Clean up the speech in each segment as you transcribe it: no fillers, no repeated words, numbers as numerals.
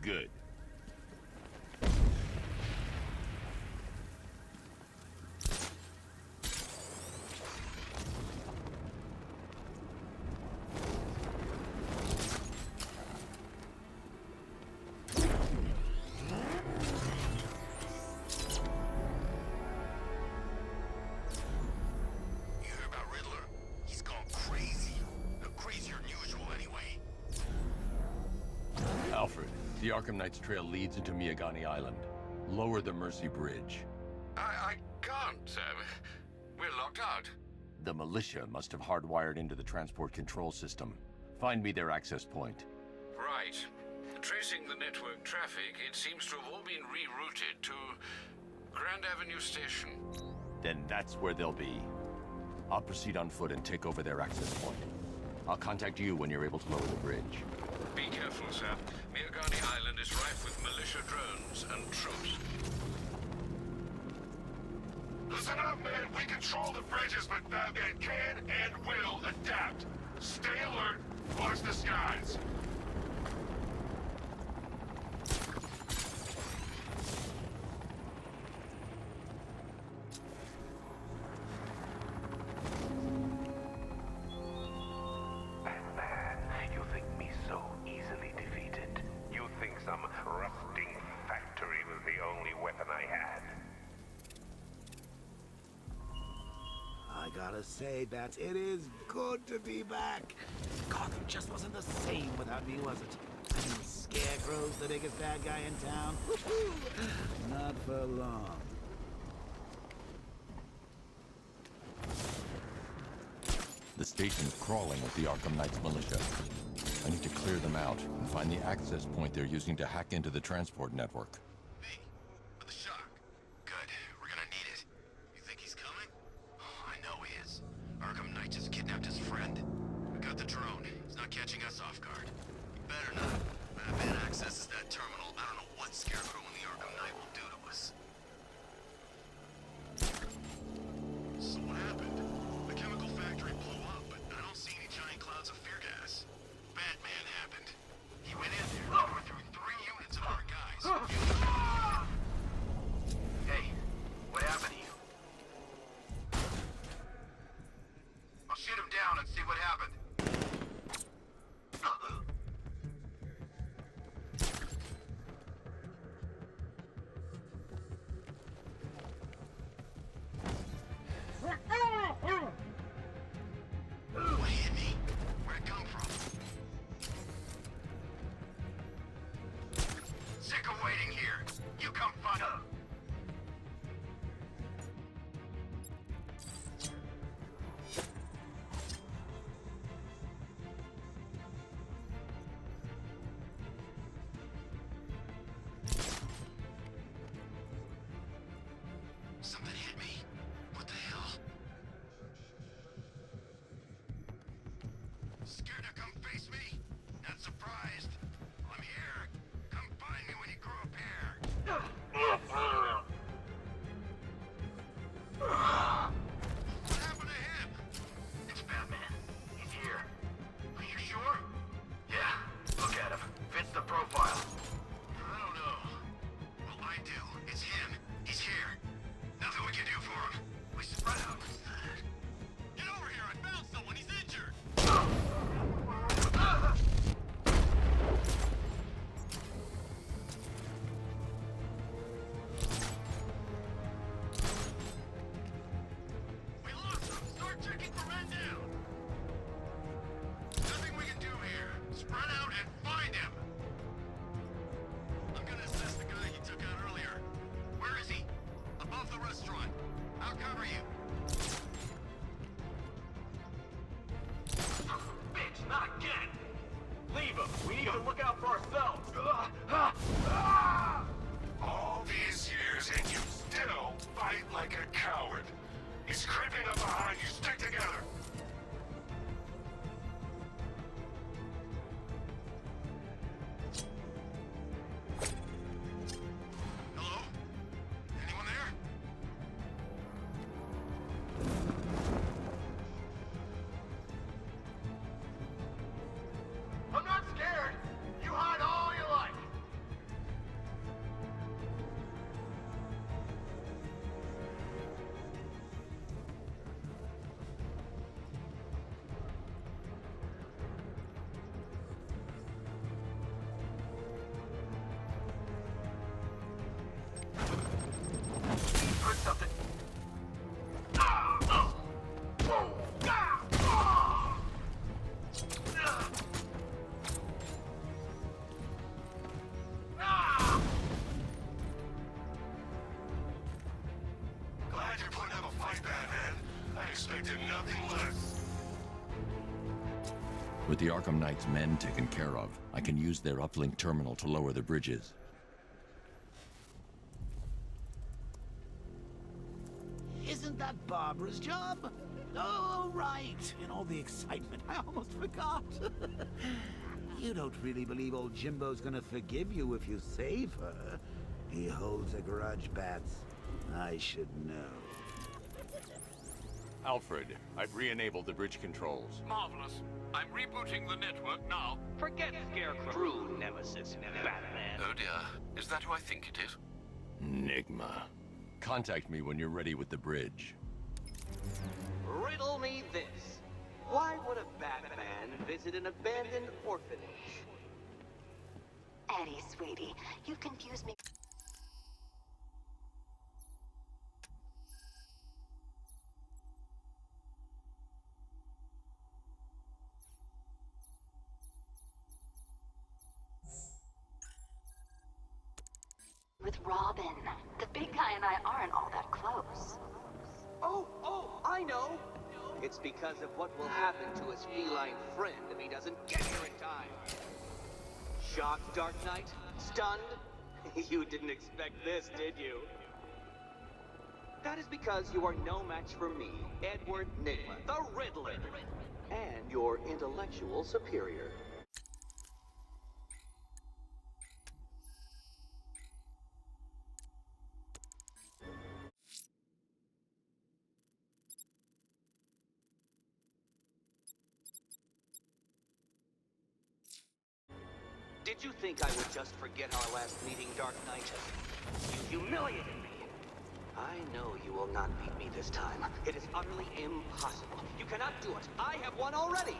Good. Alfred, the Arkham Knight's trail leads into Miagani Island. Lower the Mercy Bridge. I can't. We're locked out. The militia must have hardwired into the transport control system. Find me their access point. Right. Tracing the network traffic, it seems to have all been rerouted to Grand Avenue Station. Then that's where they'll be. I'll proceed on foot and take over their access point. I'll contact you when you're able to lower the bridge. Be careful, sir. Miagani Island is rife with militia drones and troops. Listen up, man. We control the bridges, but Batman can and will adapt. Stay alert. Watch the skies. I gotta say, Bats, it is good to be back. Gotham just wasn't the same without me, was it? I mean, Scarecrow's the biggest bad guy in town. Woohoo! Not for long. The station's crawling with the Arkham Knight's militia. I need to clear them out and find the access point they're using to hack into the transport network. Me? With the shock? Good. We're gonna need it. You think he's coming? Oh, I know he is. Arkham Knight just kidnapped his friend. We got the drone. He's not catching us off guard. He better not. Batman accesses that terminal. I don't know what Scarecrow and the Arkham Knight will do to us. So what happened? The chemical factory blew up, but I don't see any giant clouds of fear gas. Batman happened. He went in there and overthrew 3 units of our guys. Hey, what happened to you? I'll shoot him down and see what happened. What hit me? Where'd it come from? Sick of waiting here. You come find out. Something hit me. What the hell? Scared to come face me? Not surprised. I'm here. Come find me when you grow a pair. What happened to him? It's Batman. He's here. Are you sure? Yeah. Look at him. Fits the profile. I don't know. Well, I do. It's him. He's here. Nothing we can do for him. We spread out. Get over here. I found someone. He's injured. We lost him. Start checking for men down. Nothing we can do here. Spread out and find him. I'm gonna assess the guy you took out earlier. Where is he? Above the restaurant. I'll cover you. Bitch, not again! Leave him! We need to look out for ourselves! All these years and you still fight like a coward. He's creeping up behind you. Stick together! Hello? Anyone there? I'm not scared! With the Arkham Knight's men taken care of, I can use their uplink terminal to lower the bridges. Isn't that Barbara's job? Oh, right. In all the excitement, I almost forgot. You don't really believe old Jimbo's gonna forgive you if you save her. He holds a grudge, Bats. I should know. Alfred, I've re-enabled the bridge controls. Marvelous. I'm rebooting the network now. Forget Scarecrow. True nemesis, Batman. Oh dear. Is that who I think it is? Enigma. Contact me when you're ready with the bridge. Riddle me this. Why would a Batman visit an abandoned orphanage? Eddie, sweetie, you confused me. With Robin. The big guy and I aren't all that close. Oh, I know. It's because of what will happen to his feline friend if he doesn't get here in time. Shocked, Dark Knight? Stunned? You didn't expect this, did you? That is because you are no match for me, Edward Nigma, the Riddler, and your intellectual superior. Did you think I would just forget our last meeting, Dark Knight? You humiliated me. I know you will not beat me this time. It is utterly impossible. You cannot do it. I have won already.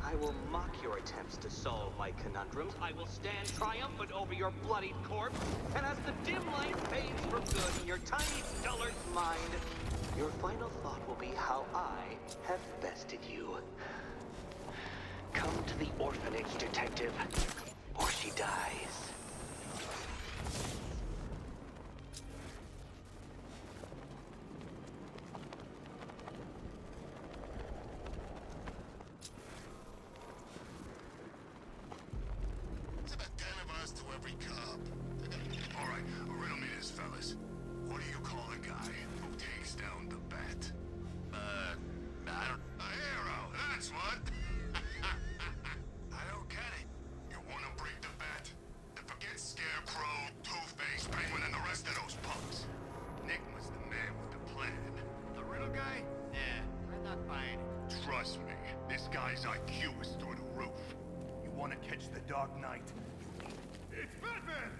I will mock your attempts to solve my conundrums. I will stand triumphant over your bloodied corpse. And as the dim light fades for good in your tiny, dullard mind, your final thought will be how I have bested you. Come to the orphanage, detective, or she dies. It's about 10 of us to every cop. All right, riddle me this, fellas. What do you call a guy who takes down the bat? A hero, that's what. I don't get it. You want to break the bat? Then forget Scarecrow, Two-Face, Penguin, and the rest of those punks. Nick was the man with the plan. The riddle guy? Nah, I'm not buying it. Trust me, this guy's IQ is through the roof. You want to catch the Dark Knight? It's Batman!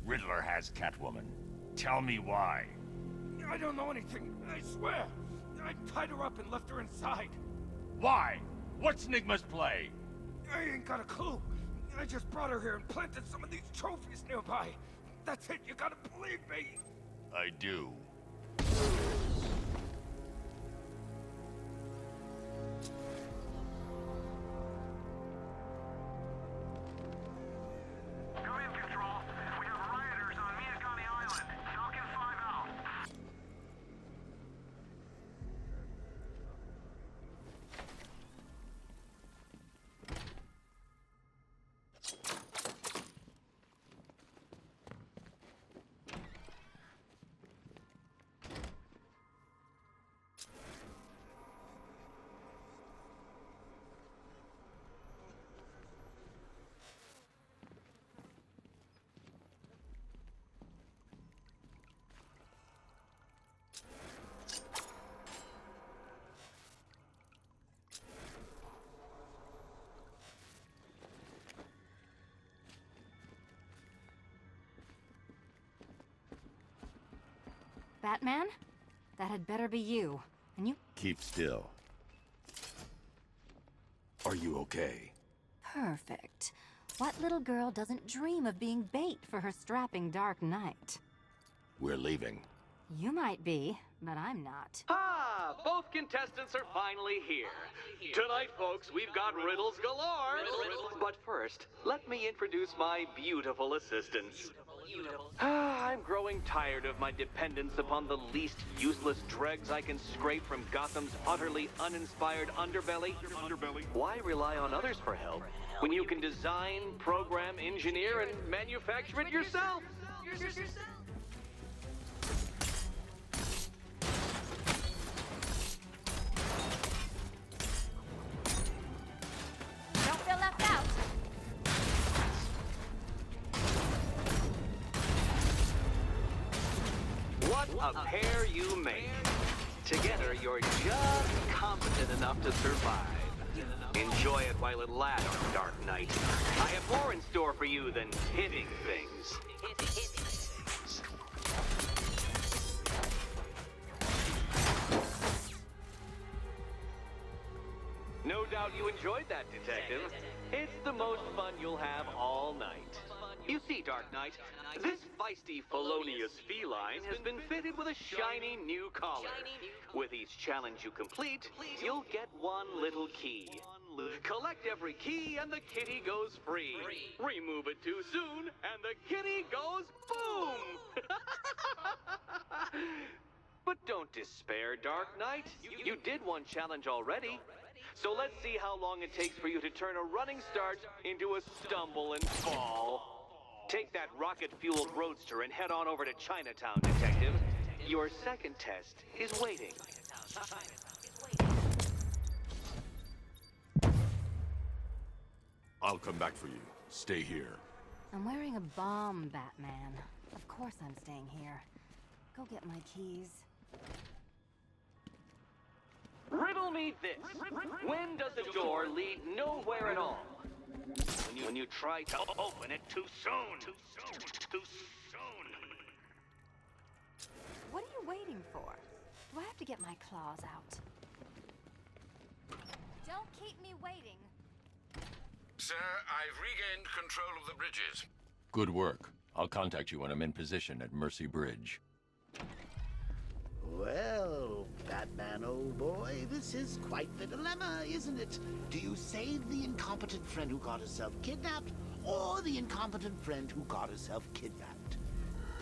Riddler has Catwoman. Tell me why. I don't know anything, I swear. I tied her up and left her inside. Why? What's Nigma's play? I ain't got a clue. I just brought her here and planted some of these trophies nearby. That's it, you gotta believe me. I do. Come in, Control. We have rioters on Miyagani Island. Falcon 5 out. Batman? That had better be you. And you... Keep still. Are you okay? Perfect. What little girl doesn't dream of being bait for her strapping Dark Knight? We're leaving. You might be, but I'm not. Ah, both contestants are finally here. Tonight, folks, we've got riddles galore. But first, let me introduce my beautiful assistants. I'm growing tired of my dependence upon the least useless dregs I can scrape from Gotham's utterly uninspired underbelly. Why rely on others for help when you can design, program, engineer, and manufacture it yourself? Don't feel left out. What a pair you make. Together, you're just competent enough to survive. Enjoy it while it lasts, Dark Knight. I have more in store for you than hitting things. No doubt you enjoyed that, Detective. It's the most fun you'll have all night. You see, Dark Knight, this feisty, felonious feline has been fitted with a shiny new collar. With each challenge you complete, you'll get one little key. Collect every key and the kitty goes free. Remove it too soon and the kitty goes boom! But don't despair, Dark Knight. You did one challenge already. So let's see how long it takes for you to turn a running start into a stumble and fall. Take that rocket-fueled roadster and head on over to Chinatown, Detective. Your second test is waiting. I'll come back for you. Stay here. I'm wearing a bomb, Batman. Of course I'm staying here. Go get my keys. Riddle me this. When does a door lead nowhere at all? When you try to open it too soon. Too soon. What are you waiting for? Do I have to get my claws out? Don't keep me waiting. Sir, I've regained control of the bridges. Good work. I'll contact you when I'm in position at Mercy Bridge. Well, Batman, old boy, this is quite the dilemma, isn't it? Do you save the incompetent friend who got herself kidnapped, or the incompetent friend who got herself kidnapped?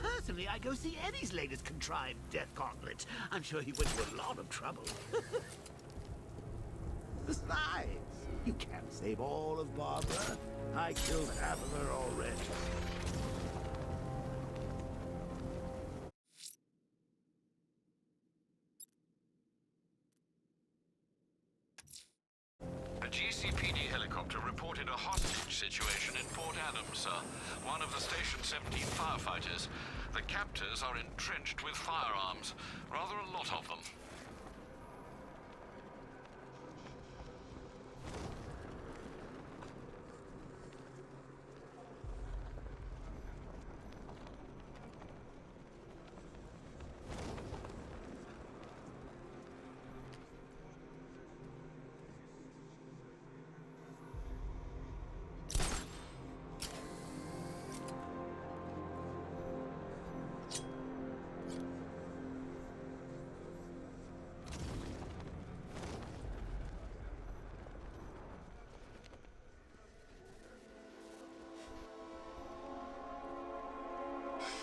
Personally, I go see Eddie's latest contrived death gauntlet. I'm sure he went to a lot of trouble. Besides, you can't save all of Barbara. I killed half of her already. A GCPD helicopter reported a hostage situation in Port Adams, sir. One of the Station 17 firefighters. The captors are entrenched with firearms. Rather a lot of them.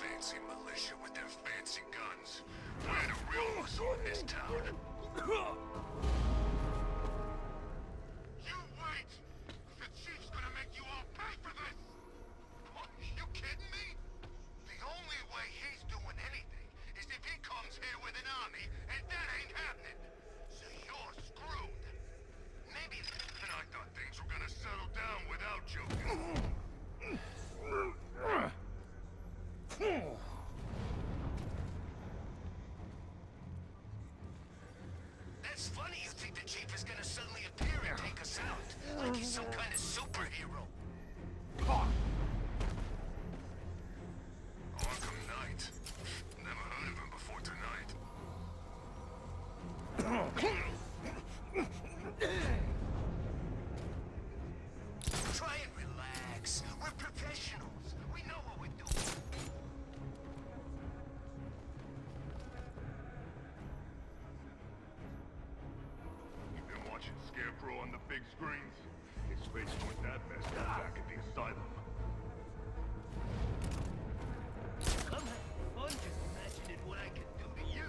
Fancy militia with their fancy guns. We're the real ones in this town. You wait! The chief's gonna make you all pay for this! What, you kidding me? The only way he's doing anything is if he comes here with an army, and that ain't happening. So you're screwed. Maybe... And I thought things were gonna settle down without you. That's funny you think the chief is gonna suddenly appear and take us out. Like he's some kind of superhero. Arkham Knight. Never heard of him before tonight. Try and relax. We're professionals. We know what we're doing. big screens. His face weren't that messed up back at the asylum. I'm having fun just imagining what I can do to you.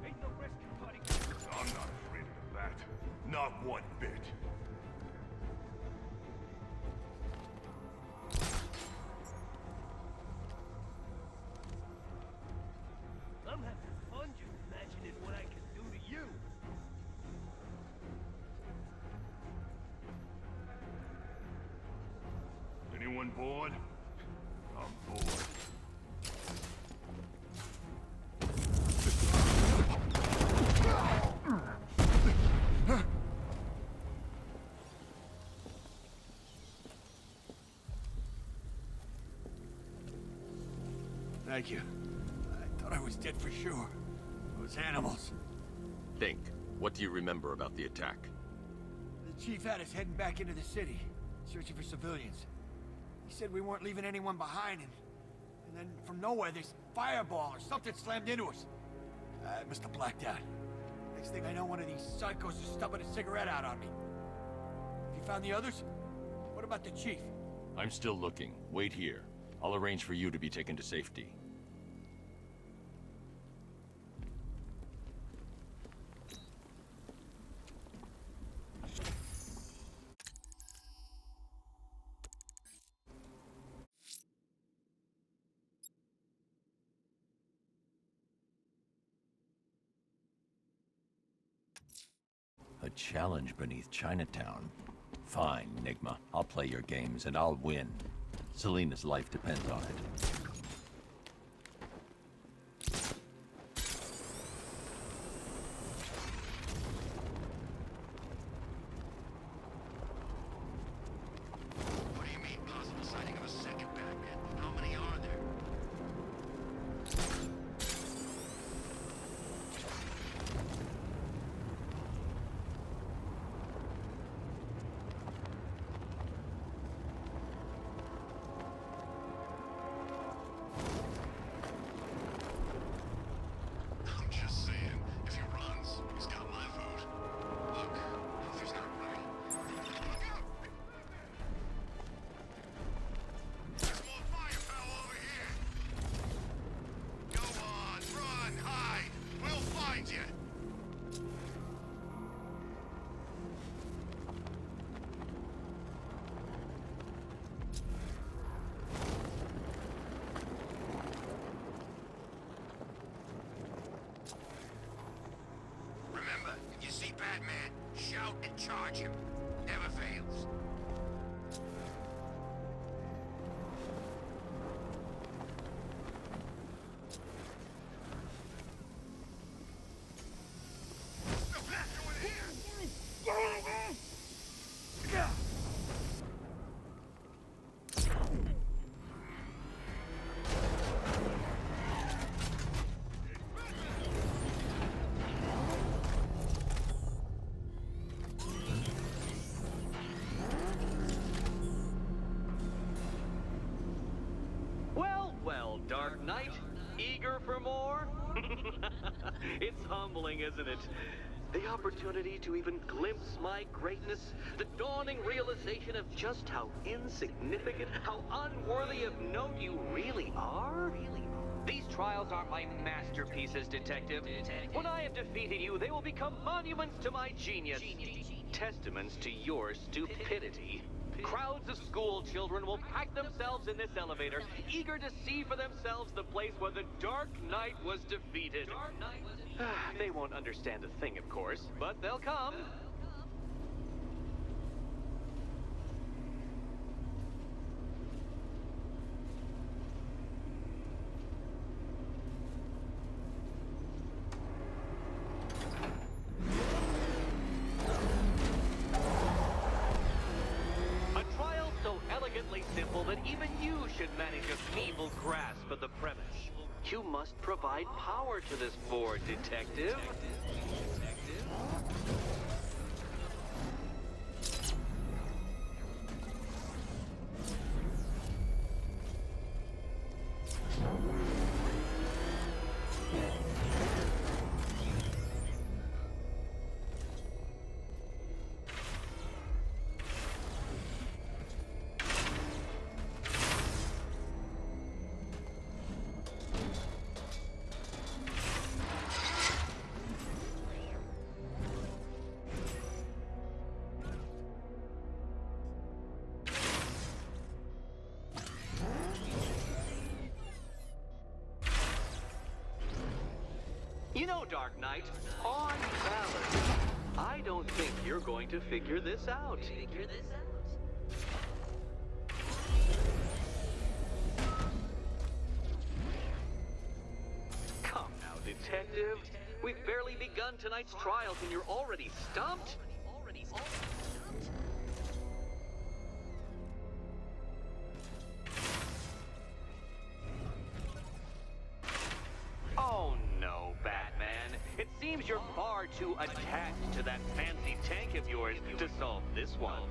Ain't no rescue party. I'm not afraid of that. Not one bit. I'm having fun just imagining what I can do to you. Anyone bored? I'm bored. Thank you. I thought I was dead for sure. Those animals. Think. What do you remember about the attack? The chief had us heading back into the city, searching for civilians. He said we weren't leaving anyone behind, and then from nowhere, this fireball or something slammed into us. I must have blacked out. Next thing I know, one of these psychos is stubbing a cigarette out on me. Have you found the others? What about the chief? I'm still looking. Wait here. I'll arrange for you to be taken to safety. A challenge beneath Chinatown. Fine, Enigma. I'll play your games and I'll win. Selena's life depends on it. What do you mean, possible sighting of a second Batman? How many are there? I'm just saying, if he runs, he's got my vote. Look, Luther's not right. Look out! There's more firepower over here! Go on, run, hide! We'll find you! Remember, if you see Batman, shout and charge him. Never fails. Well, well, Dark Knight, eager for more? It's humbling, isn't it? The opportunity to even glimpse my greatness, the dawning realization of just how insignificant, how unworthy of note you really are. These trials are my masterpieces, Detective. When I have defeated you, they will become monuments to my genius, testaments to your stupidity. Crowds of school children will pack themselves in this elevator, eager to see for themselves the place where the Dark Knight was defeated. They won't understand a thing, of course, but they'll come. A trial so elegantly simple that even you should manage a feeble grasp of the premise. You must provide power to this board, Detective. You know, Dark Knight, on balance, I don't think you're going to figure this out. Come now, Detective. We've barely begun tonight's trials and you're already stumped? Oh no, Batman. It seems you're far too attached to that fancy tank of yours to solve this one.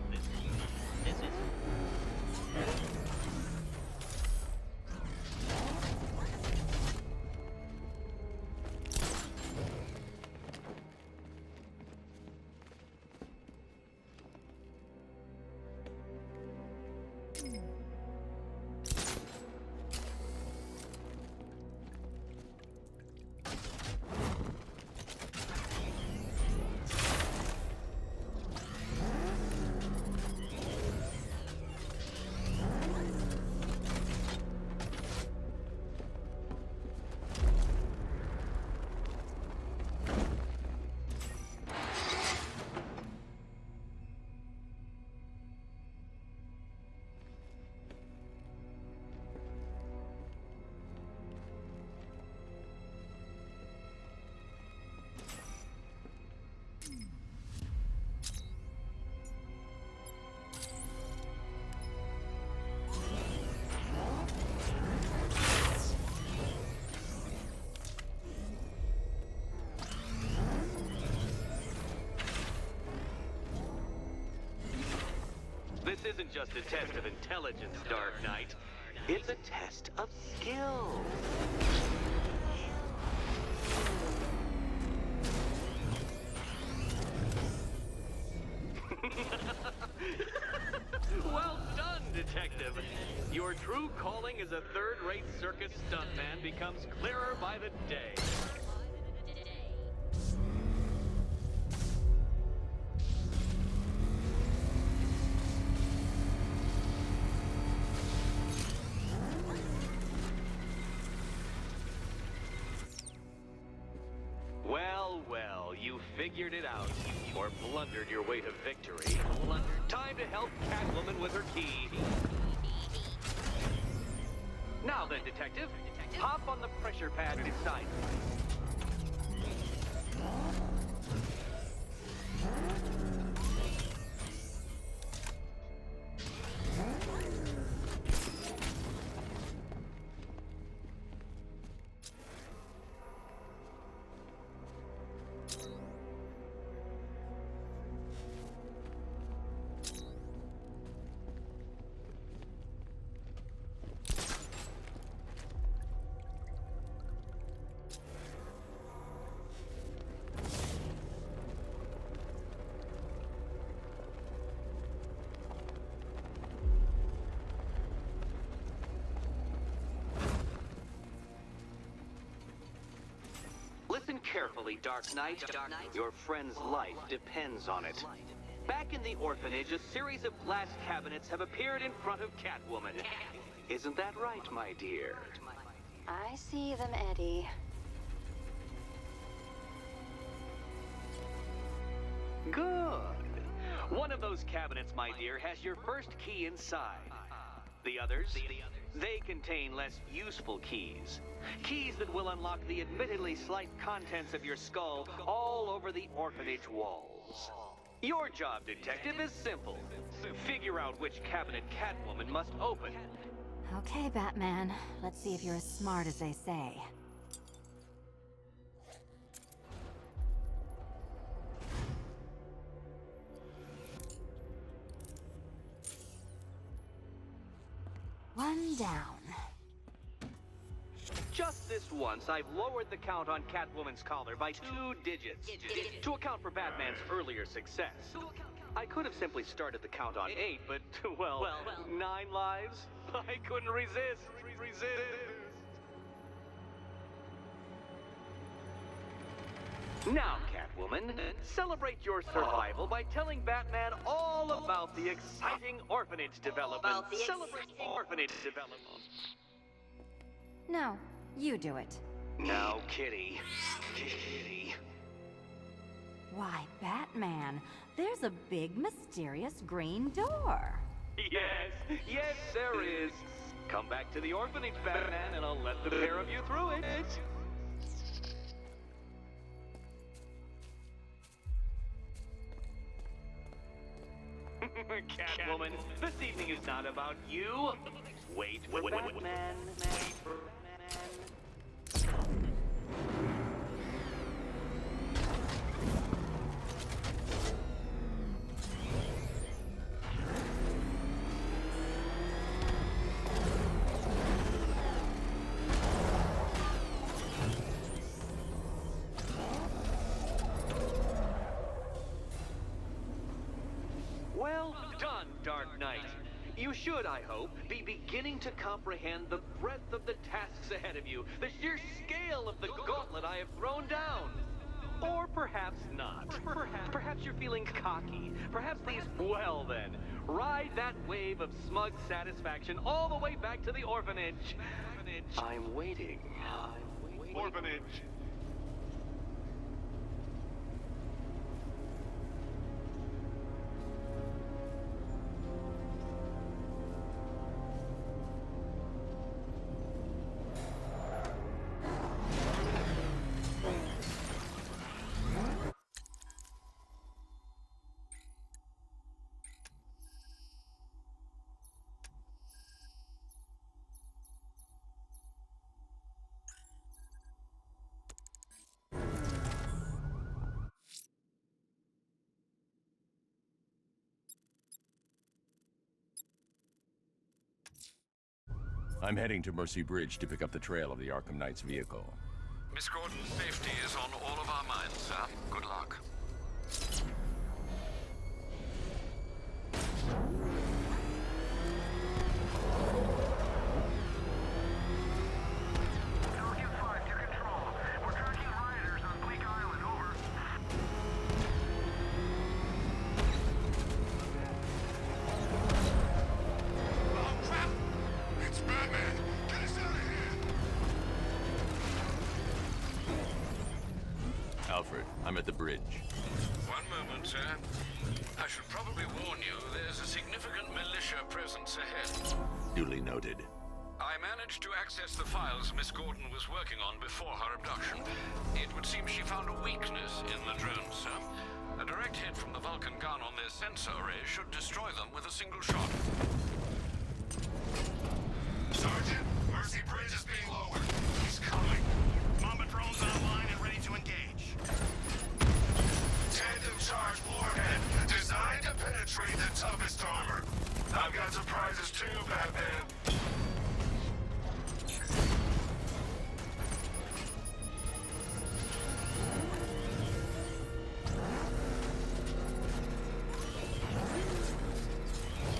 This isn't just a test of intelligence, Dark Knight. It's a test of skill. Well done, Detective. Your true calling as a third-rate circus stuntman becomes clearer by the day. Well, you figured it out, or blundered your way to victory. Time to help Catwoman with her key. Now then, Detective, hop on the pressure pad beside me. Listen carefully, Dark Knight. Your friend's life depends on it. Back in the orphanage, a series of glass cabinets have appeared in front of Catwoman. Isn't that right, my dear? I see them, Eddie. Good. One of those cabinets, my dear, has your first key inside. The others? They contain less useful keys. Keys that will unlock the admittedly slight contents of your skull all over the orphanage walls. Your job, Detective, is simple. Figure out which cabinet Catwoman must open. Okay, Batman. Let's see if you're as smart as they say. One down. Just this once, I've lowered the count on Catwoman's collar by 2 digits to account for Batman's earlier success. I could have simply started the count on 8, but, well, 9 lives? I couldn't resist. Now, Catwoman, celebrate your survival by telling Batman all about the exciting orphanage development. Celebrate orphanage development. No, you do it. Now, Kitty. Kitty. Why, Batman, there's a big mysterious green door. Yes, there is. Come back to the orphanage, Batman, and I'll let the pair of you through it. Catwoman, this evening is not about you. Wait for Batman. Wait for Batman. Well done, Dark Knight. You should, I hope, be beginning to comprehend the breadth of the tasks ahead of you, the sheer scale of the gauntlet I have thrown down. Or perhaps not. Perhaps you're feeling cocky. Perhaps these... Well then, ride that wave of smug satisfaction all the way back to the orphanage. I'm waiting. Orphanage. I'm heading to Mercy Bridge to pick up the trail of the Arkham Knight's vehicle. Miss Gordon's safety is on all of our minds, sir. Good luck. Pelican 5 to control. We're tracking rioters on Bleak Island, over. Oh, crap! It's Batman! Get us out of here! Alfred, I'm at the bridge. One moment, sir. I should probably warn you, there's a significant militia presence ahead. Duly noted. I managed to access the files Miss Gordon was working on before her abduction. It would seem she found a weakness in the drones, sir. A direct hit from the Vulcan gun on their sensor array should destroy them with a single shot. Sergeant, Mercy Bridge is being lowered. He's coming. Mamba drones online and ready to engage. Tandem charge warhead, designed to penetrate the toughest armor. I've got surprises too, Batman.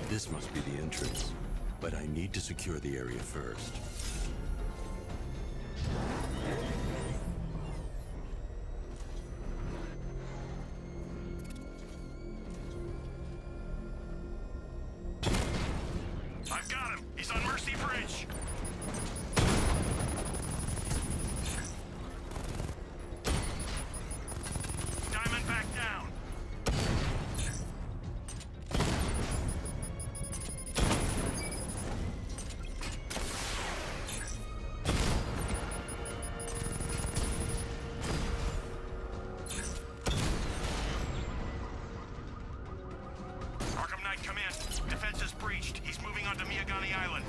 This must be the entrance, but I need to secure the area first. I've got him. He's on Mercy Bridge. Diamond back down. Arkham Knight, come in. Defense is breached. He's moving onto Miyagani Island.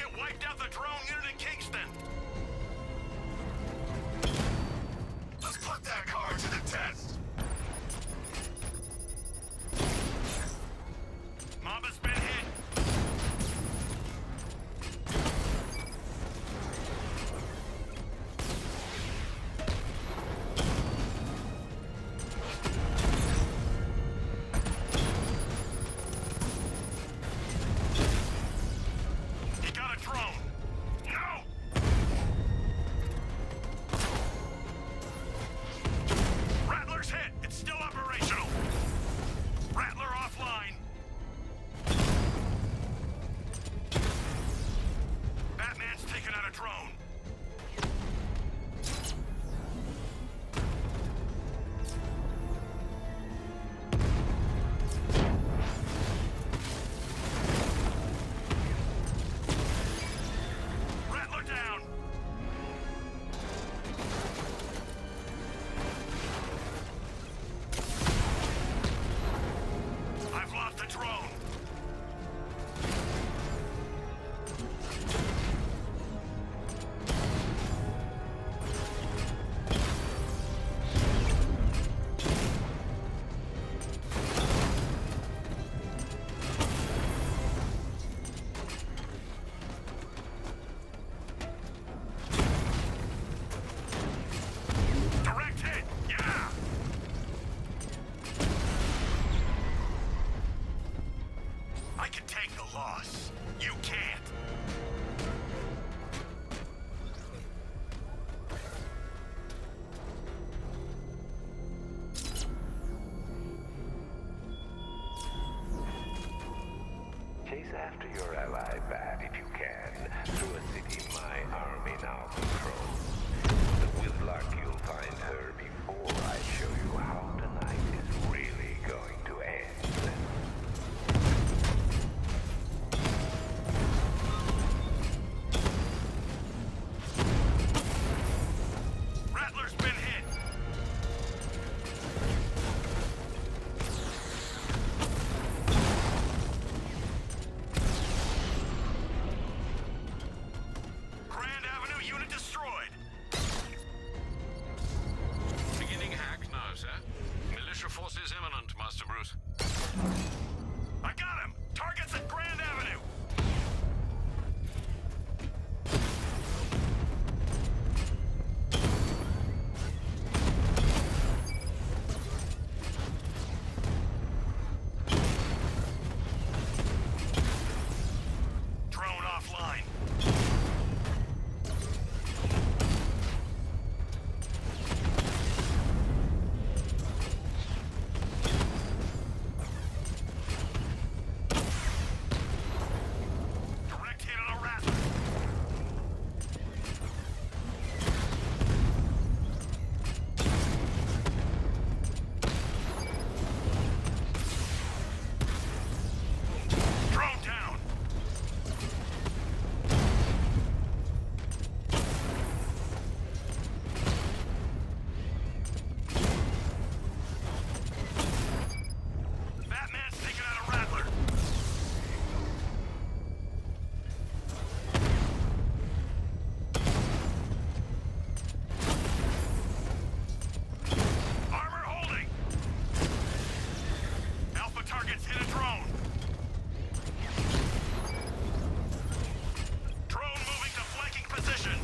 target wiped out the drone unit in Kingston. Let's put that card to the test. Mamba's been hit. He got a drone. No! Rattler's hit. It's still operational. Rattler offline. Batman's taken out a drone. Rattler down. I've lost the drone. Direct hit. Yeah. I can take the loss. You can't. Chase after your ally, Bat, if you can, through a city my army now controls. But with luck, you'll find her before I show you how tonight is really going to end. Rattler's been hit. Grand Avenue unit destroyed. Beginning hack now, sir. Militia forces imminent, Master Bruce. I got him. Target's at Grand Avenue. Drone offline. Direct hit on a Rattler. Drone down. Batman's taking out a Rattler. Armor holding. Alpha targets hit a drone. Drone moving to flanking position.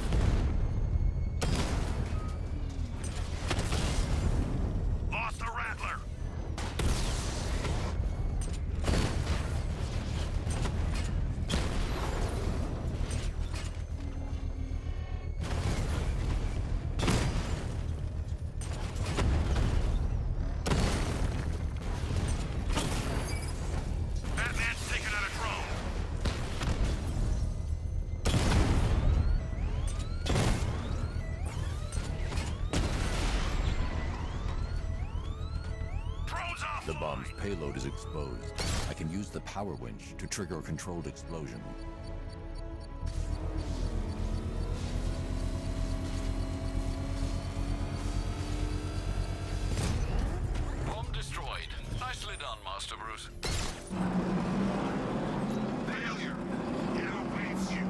Lost the Rattler. Batman's taking out a drone. Drone's off. The bomb's payload is exposed. I can use the power winch to trigger a controlled explosion. Bomb destroyed. Nicely done, Master Bruce. Failure. It awaits you.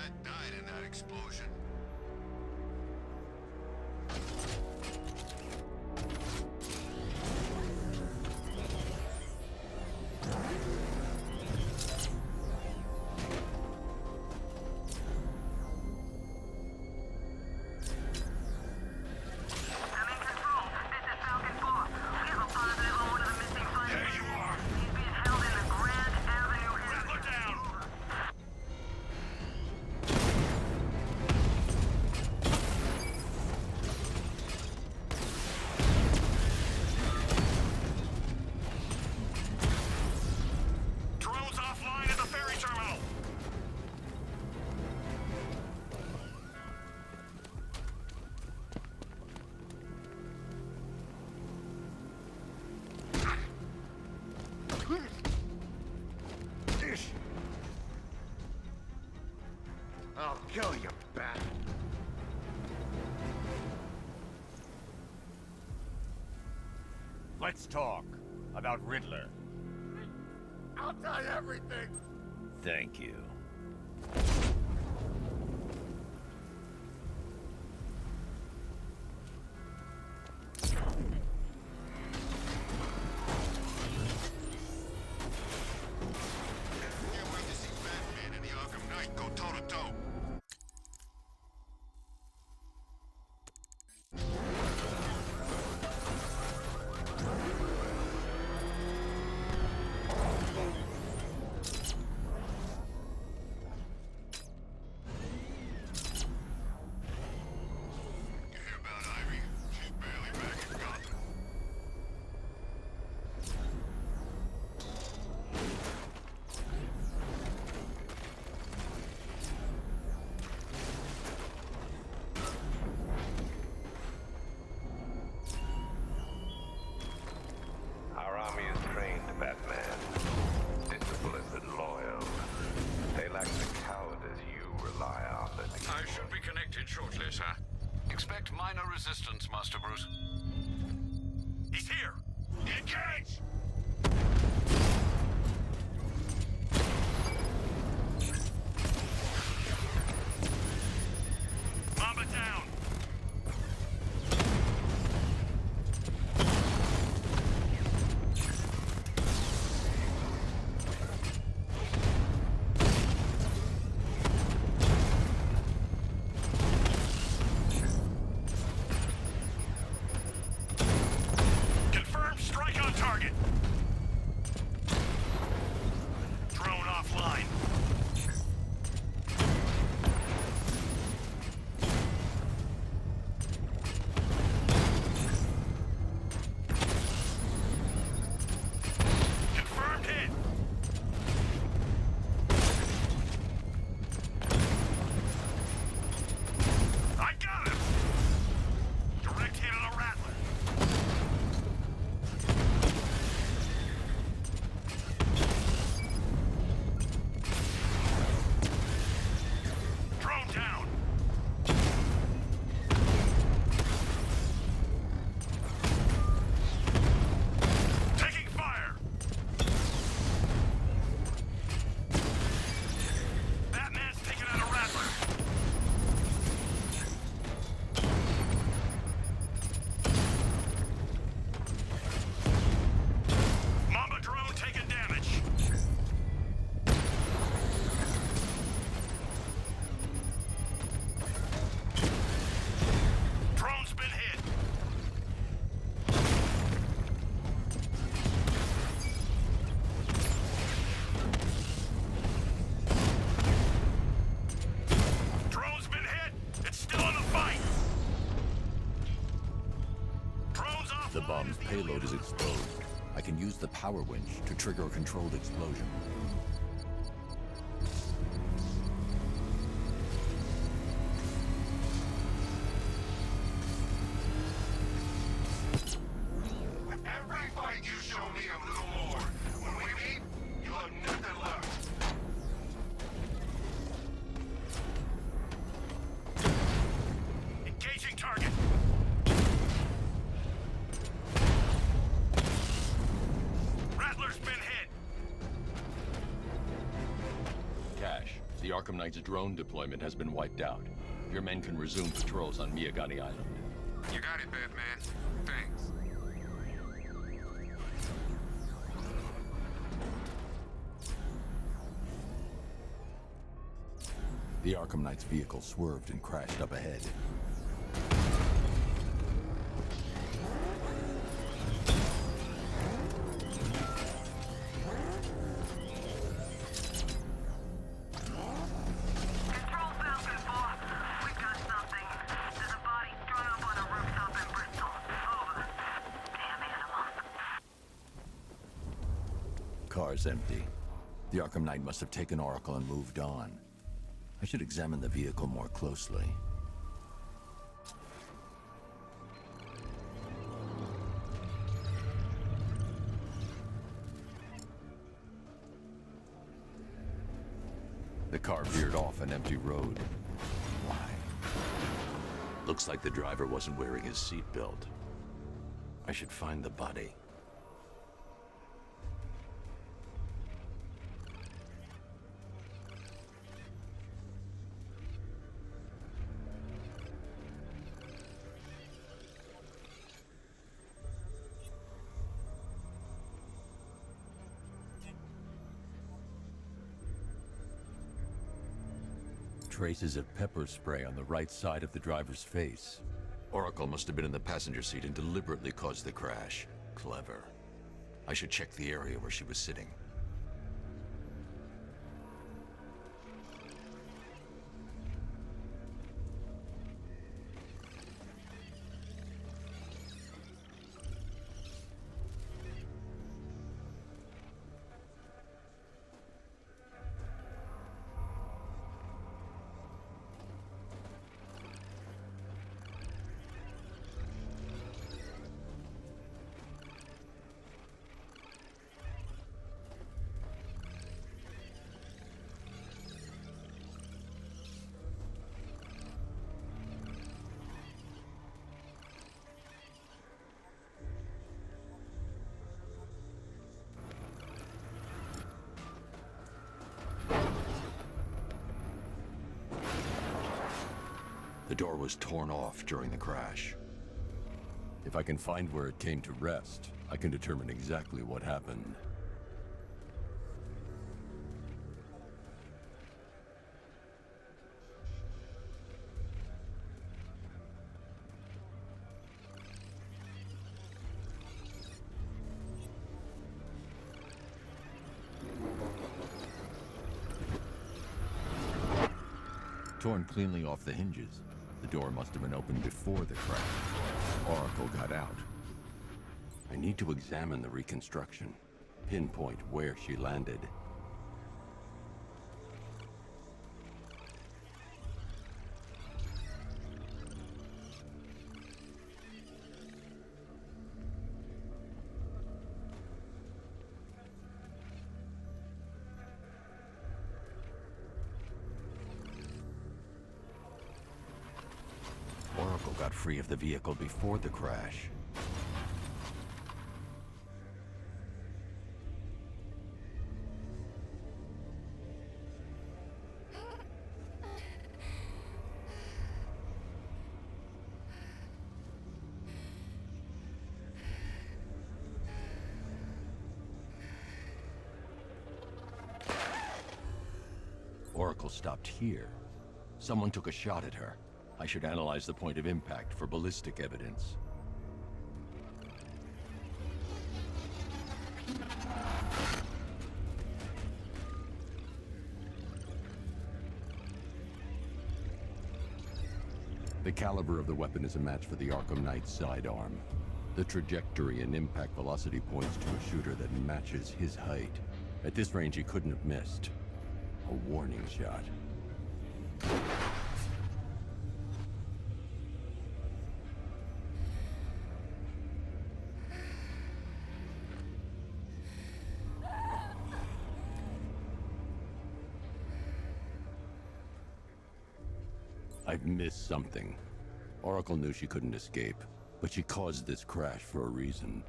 that died in that explosion. I'll kill you, bat. Let's talk about Riddler. I'll tell you everything. Thank you. Can't wait to see Batman and the Arkham Knight go toe-to-toe. You hear about Ivy? She's barely back in Gotham. Our army is trained, Batman. Disciplined and loyal. They lack the cowardice you rely on. I should be connected shortly, sir. Expect minor resistance, Master Bruce. He's here! Engage! Mamba down! Confirmed strike on target! Drone offline. Confirmed hit! I got him! Direct hit on a Rattler. Drone down! Taking fire! Batman's taking out a Rattler. Mamba drone taking damage. Drone's been hit. Drone's been hit. It's still in the fight. Drone's off. The bomb's payload is exposed. I can use the power winch to trigger a controlled explosion. Every fight you show me a little more. When we meet, you'll have nothing left. Engaging target. Rattler's been hit. The Arkham Knight's drone deployment has been wiped out. Your men can resume patrols on Miyagani Island. You got it, Batman. Thanks. The Arkham Knight's vehicle swerved and crashed up ahead. Control Falcon 4. We've got something. There's a body strung up on a rooftop in Bristol. Over. Damn animal. Car's empty. The Arkham Knight must have taken Oracle and moved on. I should examine the vehicle more closely. The car veered off an empty road. Why? Looks like the driver wasn't wearing his seatbelt. I should find the body. Traces of pepper spray on the right side of the driver's face. Oracle must have been in the passenger seat and deliberately caused the crash. Clever. I should check the area where she was sitting. The door was torn off during the crash. If I can find where it came to rest, I can determine exactly what happened. Torn cleanly off the hinges. The door must have been opened before the crash. Oracle got out. I need to examine the reconstruction, pinpoint where she landed. Oracle got free of the vehicle before the crash. Oracle stopped here. Someone took a shot at her. I should analyze the point of impact for ballistic evidence. The caliber of the weapon is a match for the Arkham Knight's sidearm. The trajectory and impact velocity points to a shooter that matches his height. At this range, he couldn't have missed. A warning shot. I've missed something. Oracle knew she couldn't escape, but she caused this crash for a reason.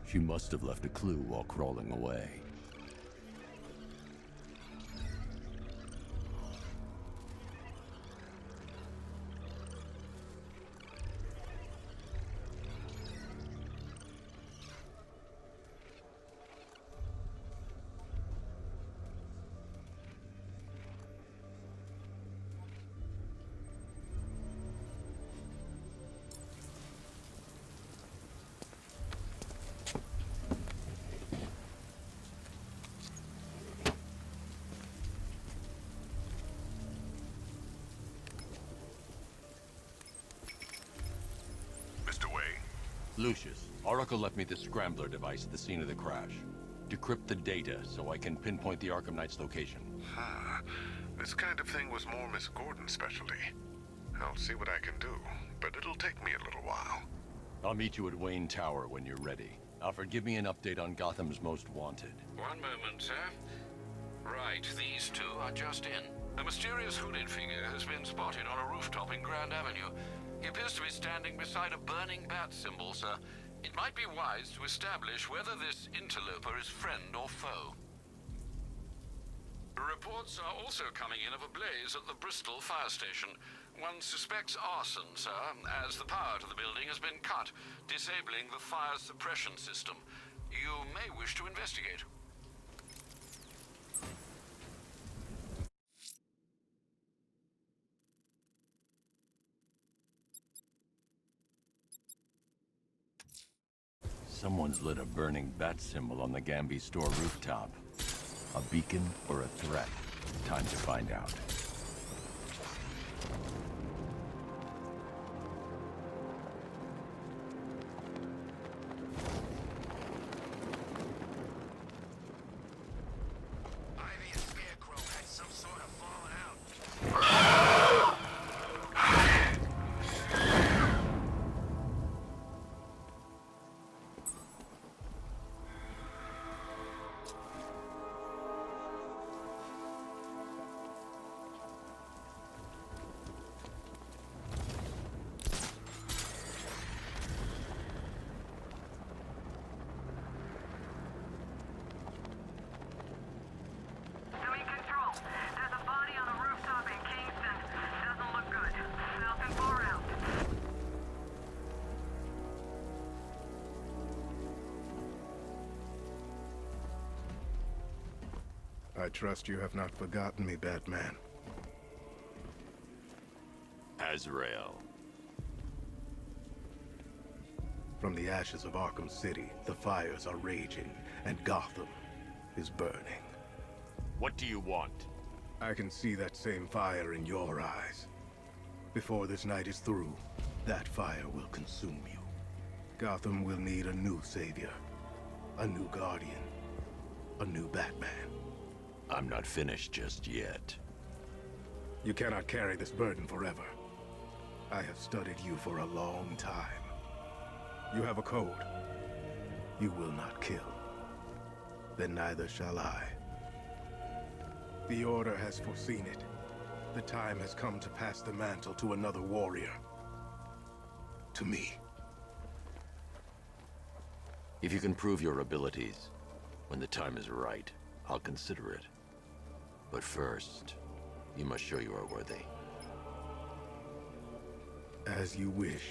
She must have left a clue while crawling away. Lucius, Oracle left me the scrambler device at the scene of the crash. Decrypt the data so I can pinpoint the Arkham Knight's location. This kind of thing was more Miss Gordon's specialty. I'll see what I can do, but it'll take me a little while. I'll meet you at Wayne Tower when you're ready. Alfred, give me an update on Gotham's Most Wanted. One moment, sir. Right, these two are just in. A mysterious hooded figure has been spotted on a rooftop in Grand Avenue. He appears to be standing beside a burning bat symbol, sir. It might be wise to establish whether this interloper is friend or foe. Reports are also coming in of a blaze at the Bristol fire station. One suspects arson, sir, as the power to the building has been cut, disabling the fire suppression system. You may wish to investigate. Someone's lit a burning bat symbol on the Gamby store rooftop. A beacon or a threat? Time to find out. Ivy and Scarecrow had some sort of falling out. Doing control. There's a body on the rooftop in Kingston. Doesn't look good. Falcon 4 out. I trust you have not forgotten me, Batman. Azrael. From the ashes of Arkham City, the fires are raging, and Gotham is burning. What do you want? I can see that same fire in your eyes. Before this night is through, that fire will consume you. Gotham will need a new savior, a new guardian, a new Batman. I'm not finished just yet. You cannot carry this burden forever. I have studied you for a long time. You have a code. You will not kill. Then neither shall I. The Order has foreseen it. The time has come to pass the mantle to another warrior. To me. If you can prove your abilities, when the time is right, I'll consider it. But first, you must show you are worthy. As you wish.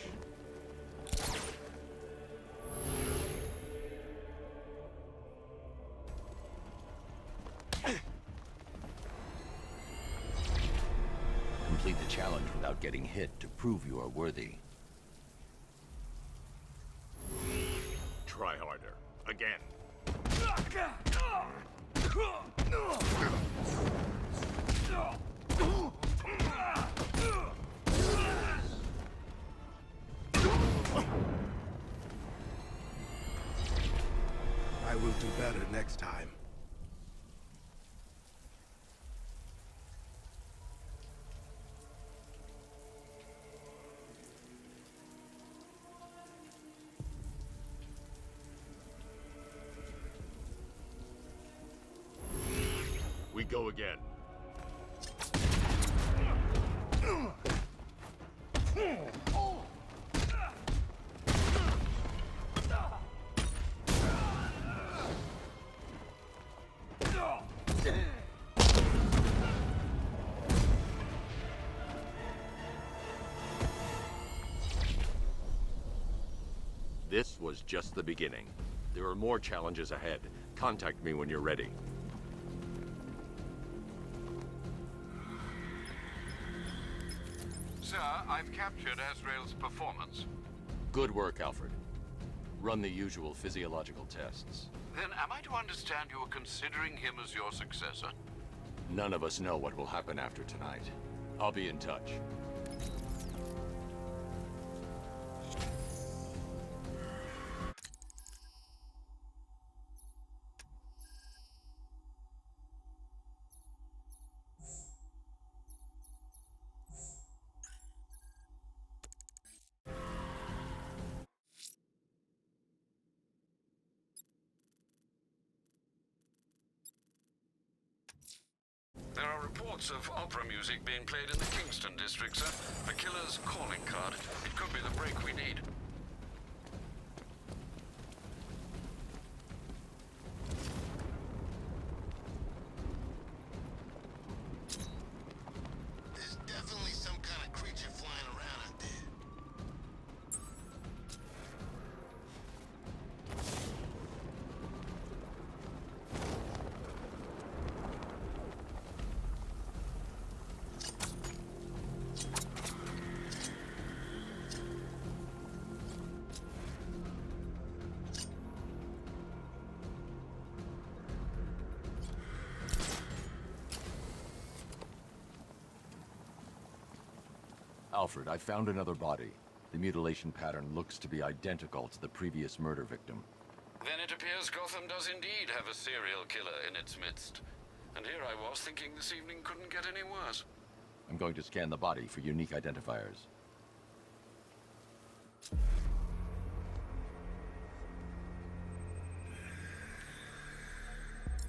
Complete the challenge without getting hit to prove you are worthy. Try harder. Again. I will do better next time. We go again. This was just the beginning. There are more challenges ahead. Contact me when you're ready. Sir, I've captured Azrael's performance. Good work, Alfred. Run the usual physiological tests. Then am I to understand you are considering him as your successor? None of us know what will happen after tonight. I'll be in touch. reports of opera music being played in the Kingston district, sir. The killer's calling card. It could be the break we need. There's definitely some kind of creature flying around out there. Alfred, I found another body. The mutilation pattern looks to be identical to the previous murder victim. Then it appears Gotham does indeed have a serial killer in its midst. And here I was thinking this evening couldn't get any worse. I'm going to scan the body for unique identifiers.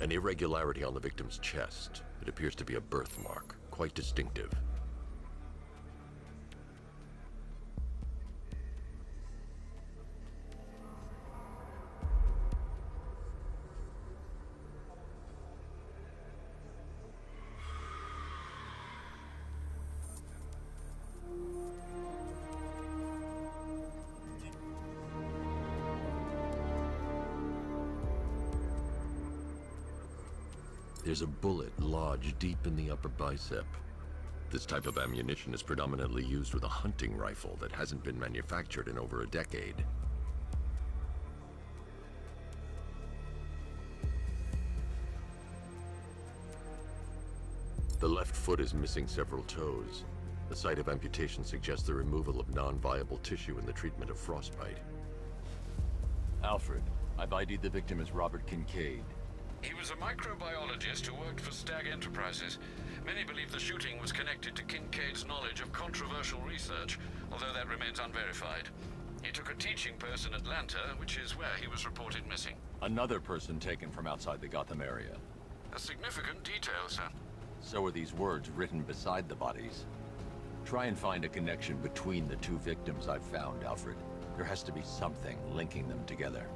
An irregularity on the victim's chest. It appears to be a birthmark, quite distinctive. There's a bullet lodged deep in the upper bicep. This type of ammunition is predominantly used with a hunting rifle that hasn't been manufactured in over a decade. The left foot is missing several toes. The site of amputation suggests the removal of non-viable tissue in the treatment of frostbite. Alfred, I've ID'd the victim as Robert Kincaid. He was a microbiologist who worked for Stag Enterprises. Many believe the shooting was connected to Kincaid's knowledge of controversial research, although that remains unverified. He took a teaching post in Atlanta, which is where he was reported missing. Another person taken from outside the Gotham area. A significant detail, sir. So are these words written beside the bodies. Try and find a connection between the two victims I've found, Alfred. There has to be something linking them together.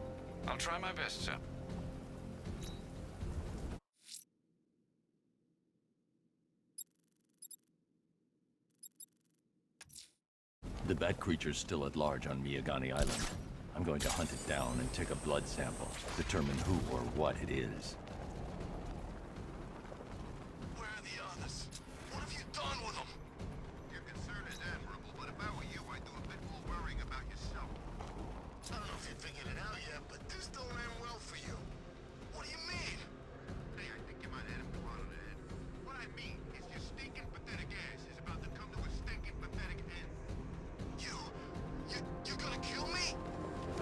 I'll try my best, sir. The bat creature's still at large on Miyagani Island. I'm going to hunt it down and take a blood sample, determine who or what it is. Where are the others? What have you done with them? Your concern is admirable, but if I were you, I'd do a bit more worrying about yourself. I don't know if you figured it out yet, but this don't end well for you. What do you mean? Hey, I think you might hit him spot on the head. What I mean is your stinking pathetic ass is about to come to a stinking pathetic end. You're gonna kill me?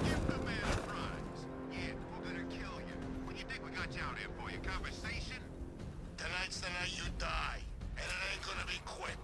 Give the man a prize. Yeah, we're gonna kill you. What do you think we got you out here for? Your conversation? Tonight's the night you die, and it ain't gonna be quick.